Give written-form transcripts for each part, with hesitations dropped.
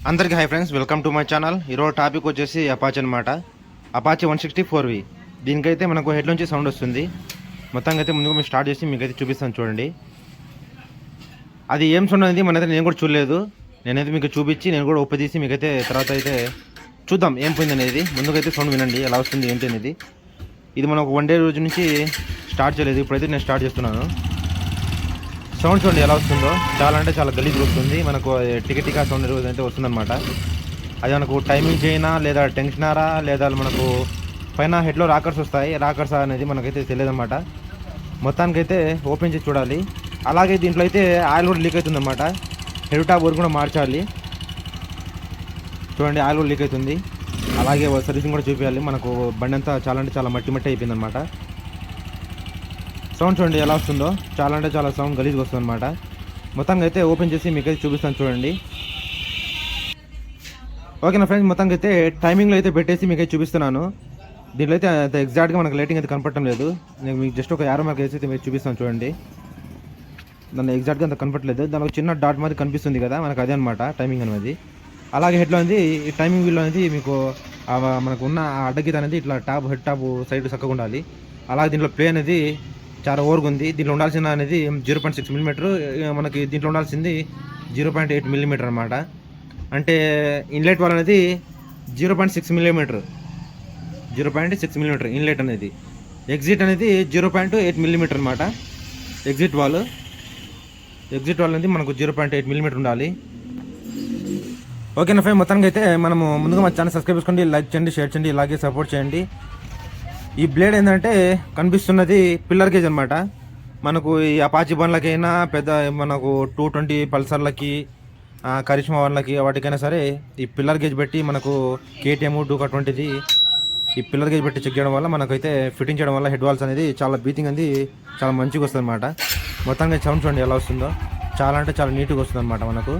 అందరికీ hi friends, welcome to my channel. ఈరోజు topic వచ్చేసి అపాచీ అనమాట. Apache 164V. దీనికైతే మనకు హెడ్ నుంచి సౌండ్ వస్తుంది. మొత్తంగా అయితే ముందుగా మేము స్టార్ట్ చేసి మీకైతే చూపిస్తాను చూడండి. అది ఏం సౌండ్ అనేది మనైతే నేను కూడా చూడలేదు. నేనైతే మీకు చూపించి నేను కూడా ఒప్పదీసి మీకైతే తర్వాత అయితే చూద్దాం ఏం పోయింది అనేది. ముందుకైతే సౌండ్ వినండి ఎలా వస్తుంది ఏంటి అనేది. ఇది మనకు 1 డే రోజు నుంచి స్టార్ట్ చేయలేదు, ఇప్పుడైతే నేను స్టార్ట్ చేస్తున్నాను. సౌండ్ చూడండి ఎలా వస్తుందో, చాలా అంటే చాలా గలీజ్ వస్తుంది. మనకు టికెటికా సౌండ్ అయితే వస్తుందన్నమాట. అది మనకు టైమింగ్ చేయనా లేదా టెన్షనారా లేదా మనకు పైన హెడ్లో రాకర్స్ వస్తాయి, రాకర్స్ అనేది మనకైతే తెలియదన్నమాట. మొత్తానికైతే ఓపెన్ చేసి చూడాలి. అలాగే దీంట్లో అయితే ఆయిల్ కూడా లీక్ అవుతుందన్నమాట. హెడ్ టాప్ వరకు కూడా మార్చాలి. చూడండి ఆయిల్ కూడా లీక్ అవుతుంది. అలాగే సర్వీసింగ్ కూడా చూపించాలి. మనకు బండి అంతా చాలా అంటే చాలా మట్టి మట్టి అయిపోయిందన్నమాట. సౌండ్ చూడండి ఎలా వస్తుందో, చాలా అంటే చాలా సౌండ్ గలీజ్గా వస్తుంది అనమాట. మొత్తంగా అయితే ఓపెన్ చేసి మీకైతే చూపిస్తాను చూడండి. ఓకేనా ఫ్రెండ్స్, మొత్తంగా అయితే టైమింగ్లో అయితే పెట్టేసి మీకైతే చూపిస్తున్నాను. దీంట్లో అయితే అంత ఎగ్జాక్ట్గా మనకు లైటింగ్ అయితే కనపడటం లేదు. నేను మీకు జస్ట్ ఒక యారో మార్క్ అయితే మీకు చూపిస్తాను చూడండి. దాన్ని ఎగ్జాక్ట్గా అంత కనపడలేదు. దానికి చిన్న డాట్ మాది కనిపిస్తుంది కదా, మనకు అదే అనమాట టైమింగ్ అనేది. అలాగే హెడ్లో అనేది ఈ టైమింగ్ వీల్లో అనేది మీకు మనకు ఉన్న అడ్డగీత అనేది ఇట్లా హెడ్ టాప్ సైడ్ చక్కగా ఉండాలి. అలాగే దీంట్లో ప్లే అనేది చాలా ఓవర్గా ఉంది. దీంట్లో ఉండాల్సిన అనేది 0.6 మిల్లీమీటర్, మనకి దీంట్లో ఉండాల్సింది 0.8 మిల్లీమీటర్ అనమాట. అంటే ఇన్లెట్ వాల్ అనేది 0.6 మిల్లీమీటర్, 0.6 మిల్లీమీటర్ ఇన్లెట్ అనేది. ఎగ్జిట్ అనేది 0.8 మిల్లీమీటర్ అనమాట. ఎగ్జిట్ వాల్ అనేది మనకు 0.8 మిల్లీమీటర్ ఉండాలి. ఓకేనా ఫ్రెండ్, మొత్తానికి అయితే మనము ముందుగా మా ఛానల్ సబ్స్క్రైబ్ చేసుకోండి, లైక్ చేయండి, షేర్ చేయండి, ఇలాగే సపోర్ట్ చేయండి. ఈ బ్లేడ్ ఏంటంటే కనిపిస్తున్నది పిల్లర్ గేజ్ అనమాట. మనకు ఈ అపాచీ బండ్లకైనా పెద్ద మనకు 220 పల్సర్లకి, కరిష్మా వాళ్ళకి వాటికైనా సరే ఈ పిల్లర్ గేజ్ పెట్టి మనకు KTM 220ది ఈ పిల్లర్ గేజ్ పెట్టి చెక్ చేయడం వల్ల మనకైతే ఫిట్టింగ్ చేయడం వల్ల హెడ్ వాల్స్ అనేది చాలా బీతింగ్ అనేది చాలా మంచిగా వస్తుంది అనమాట. మొత్తంగా సౌండ్ చూడండి ఎలా వస్తుందో, చాలా అంటే చాలా నీట్గా వస్తుంది అనమాట. మనకు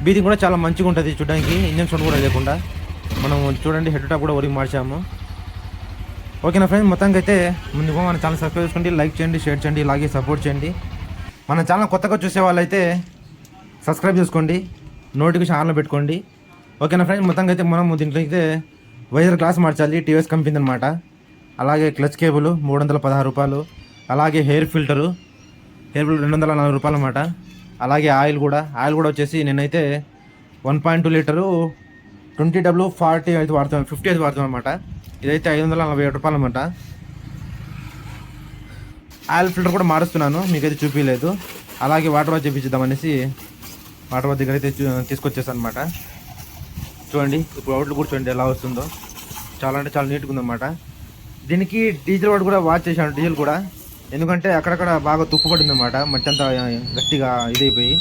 బీతింగ్ కూడా చాలా మంచిగా ఉంటుంది చూడడానికి, ఇంజన్ సౌండ్ కూడా లేకుండా. మనం చూడండి హెడ్ టాప్ కూడా ఒరిగి మార్చాము. ఓకేనా ఫ్రెండ్స్, మొత్తానికి అయితే ముందుగా మన ఛానల్ సబ్స్క్రైబ్ చేసుకోండి, లైక్ చేయండి, షేర్ చేయండి, ఇలాగే సపోర్ట్ చేయండి. మన ఛానల్ కొత్తగా చూసే వాళ్ళైతే సబ్స్క్రైబ్ చేసుకోండి, నోటిఫికేషన్ ఆన్లో పెట్టుకోండి. ఓకేనా ఫ్రెండ్స్, మొత్తంగా అయితే మనం దీంట్లో అయితే వైజర్ గ్లాస్ మార్చాలి, TVS కంపెనీ అనమాట. అలాగే క్లచ్ కేబుల్ 316 రూపాయలు. అలాగే హెయిర్ ఫిల్టర్ 240 రూపాయలు అనమాట. అలాగే ఆయిల్ కూడా వచ్చేసి నేనైతే 1.2 లీటరు 20W40 అయితే వాడుతాను, 50 అయితే వాడుతాను అనమాట. ఇదైతే 547 రూపాయలు అనమాట. ఆయిల్ ఫిల్టర్ కూడా మారుస్తున్నాను, మీకైతే చూపించలేదు. అలాగే వాటర్ వాష్ చేయించుద్దామనేసి వాటర్ వాష్ దగ్గర అయితే తీసుకొచ్చేసాను అనమాట. చూడండి ఇప్పుడు అవుట్లు కూడా చూడండి ఎలా వస్తుందో, చాలా అంటే చాలా నీట్గా ఉందన్నమాట. దీనికి డీజిల్ వాడు కూడా వాష్ చేశాను, డీజిల్ కూడా. ఎందుకంటే అక్కడక్కడ బాగా తుప్పు పడింది అనమాట, మట్టి అంతా గట్టిగా ఇదైపోయి.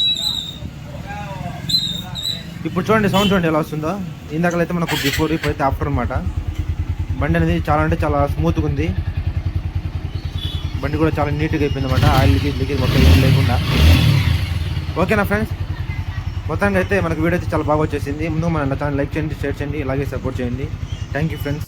ఇప్పుడు చూడండి సౌండ్ చూడండి ఎలా వస్తుందో. ఇందాకలైతే మనకు బిఫోర్, ఇప్పుడైతే ఆఫ్టర్ అనమాట. బండి అనేది చాలా అంటే చాలా స్మూత్గా ఉంది. బండి కూడా చాలా నీట్గా అయిపోయింది అనమాట, ఆయిల్ లీకేజ్ మొత్తం ఏం లేకుండా. ఓకేనా ఫ్రెండ్స్, మొత్తంగా అయితే మనకు వీడియో అయితే చాలా బాగా వచ్చేసింది. ముందు మన ఛానల్ లైక్ చేయండి, షేర్ చేయండి, ఇలాగే సపోర్ట్ చేయండి. Thank you friends.